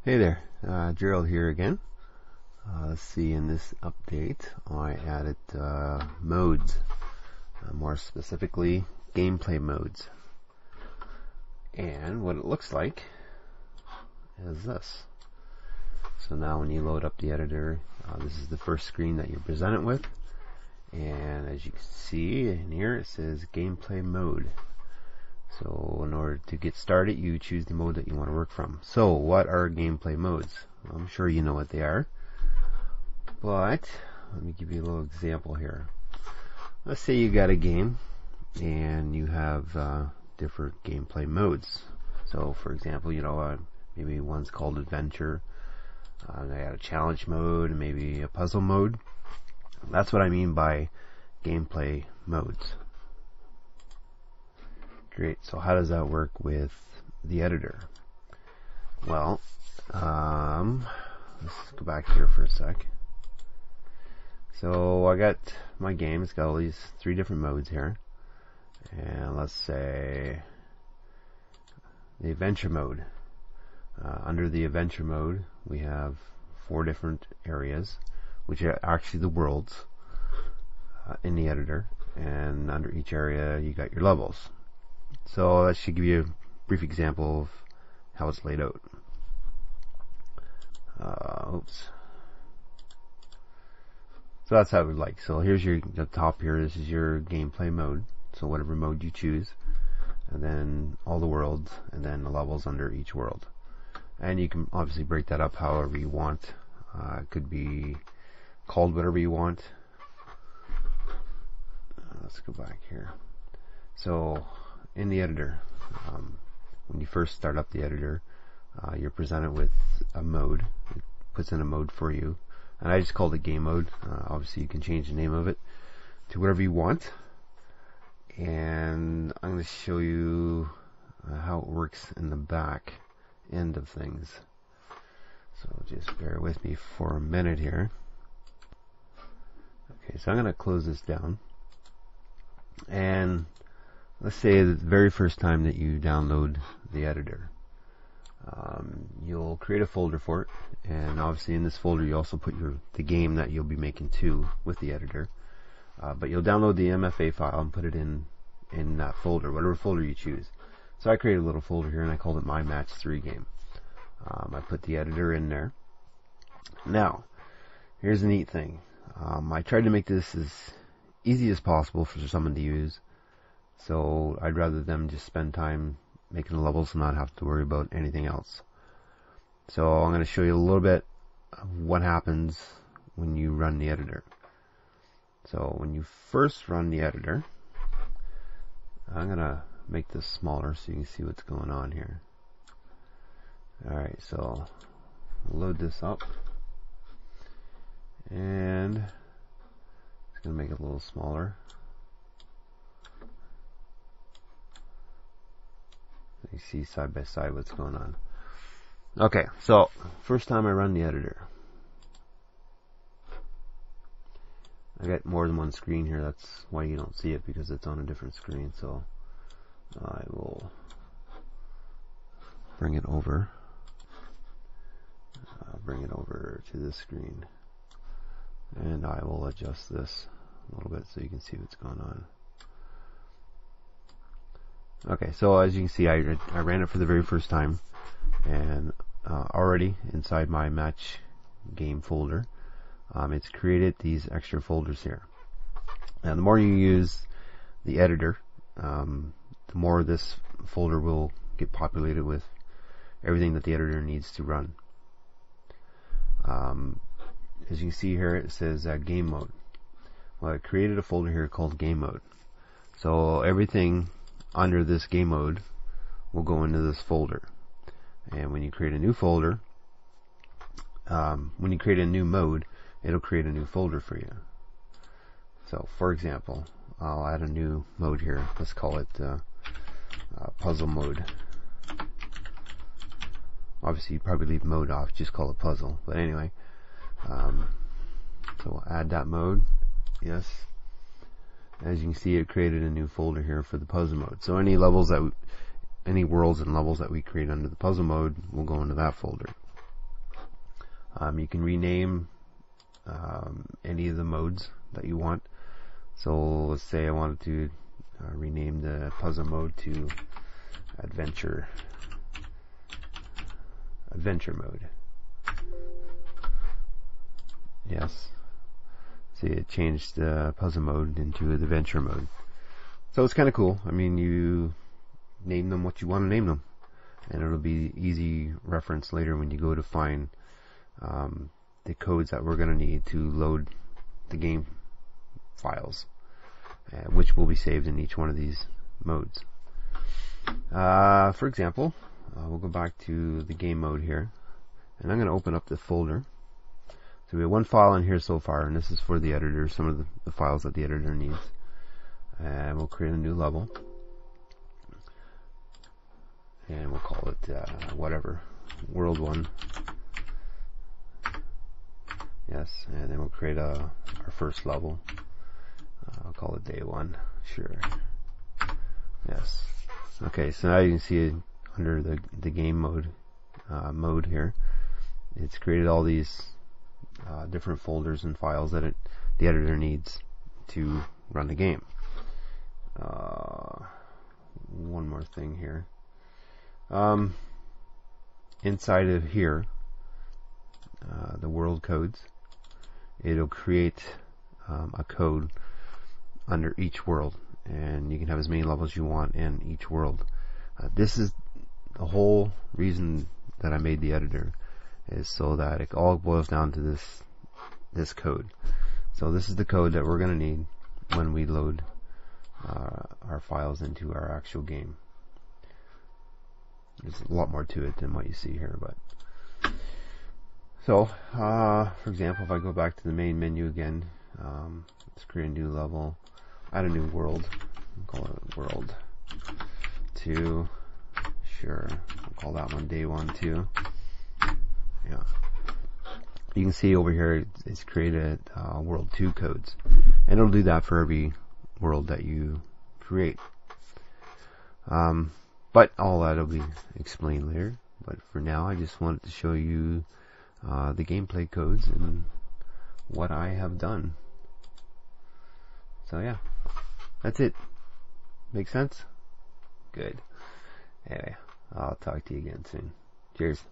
Hey there, Gerald here again. Let's see, in this update I added modes, more specifically gameplay modes. And what it looks like is this. So now when you load up the editor, this is the first screen that you're presented with. And as you can see in here, it says gameplay mode. So in order to get started, you choose the mode that you want to work from. So what are gameplay modes? I'm sure you know what they are, but let me give you a little example here. Let's say you got a game and you have different gameplay modes. So for example, maybe one's called adventure, they got a challenge mode, and maybe a puzzle mode. That's what I mean by gameplay modes. Great. So how does that work with the editor? Well, let's go back here for a sec. So I got my game. It's got all these 3 different modes here. And let's say the adventure mode. Under the adventure mode, we have 4 different areas, which are actually the worlds in the editor. And under each area, you got your levels. So that should give you a brief example of how it's laid out. So that's how it would like. So here's the top here. This is your gameplay mode. So whatever mode you choose, and then all the worlds, and then the levels under each world. And you can obviously break that up however you want. It could be called whatever you want. Let's go back here. So in the editor, when you first start up the editor, you're presented with a mode. It puts in a mode for you, and I just called it game mode. Obviously you can change the name of it to whatever you want, and I'm going to show you how it works in the back end of things. So just bear with me for a minute here. Okay, so I'm going to close this down, and let's say the very first time that you download the editor, you'll create a folder for it, and obviously in this folder you also put the game that you'll be making to with the editor, but you'll download the MFA file and put it in that folder, whatever folder you choose. So I created a little folder here and I called it My Match 3 Game. I put the editor in there. Now here's the neat thing. I tried to make this as easy as possible for someone to use. So I'd rather them just spend time making the levels and not have to worry about anything else. So I'm going to show you a little bit of what happens when you run the editor. So when you first run the editor, I'm going to make this smaller so you can see what's going on here. Alright, so load this up, and it's going to make it a little smaller. You see side by side what's going on. Okay, so first time I run the editor, I got more than one screen here. That's why you don't see it, because it's on a different screen. So I will bring it over. Bring it over to this screen, and I will adjust this a little bit so you can see what's going on. Okay, so as you can see, I ran it for the very first time, and already inside my match game folder, it's created these extra folders here. Now the more you use the editor, the more this folder will get populated with everything that the editor needs to run. As you can see here, it says game mode. Well, I created a folder here called game mode. So everything under this game mode will go into this folder. And when you create a new folder, when you create a new mode, it'll create a new folder for you. So for example, I'll add a new mode here. Let's call it puzzle mode. Obviously you probably leave mode off, just call it puzzle, but anyway, so we'll add that mode. Yes, as you can see, it created a new folder here for the puzzle mode. So any levels that any worlds and levels that we create under the puzzle mode will go into that folder. You can rename any of the modes that you want. So let's say I wanted to rename the puzzle mode to adventure mode. Yes. See, it changed the puzzle mode into adventure mode. So it's kind of cool. I mean, you name them what you want to name them, and it'll be easy reference later when you go to find the codes that we're going to need to load the game files, which will be saved in each one of these modes. For example, we'll go back to the game mode here, and I'm going to open up the folder. So we have one file in here so far, and this is for the editor, some of the files that the editor needs. And we'll create a new level, and we'll call it whatever, World 1. Yes, and then we'll create our first level. I'll call it Day 1. Sure. Yes. Okay, so now you can see it under the game mode here. It's created all these different folders and files that the editor needs to run the game. One more thing here. Inside of here, the world codes, it'll create a code under each world, and you can have as many levels you want in each world. This is the whole reason that I made the editor, is so that it all boils down to this code. So this is the code that we're going to need when we load our files into our actual game. There's a lot more to it than what you see here, but so for example, if I go back to the main menu again, let's create a new level, add a new world, call it World 2. Sure, we'll call that one Day 1 too. Yeah. You can see over here it's created World 2 codes, and it'll do that for every world that you create. But all that will be explained later. But for now, I just wanted to show you the gameplay codes and what I have done. So yeah, that's it. Make sense? Good. Anyway, I'll talk to you again soon. Cheers.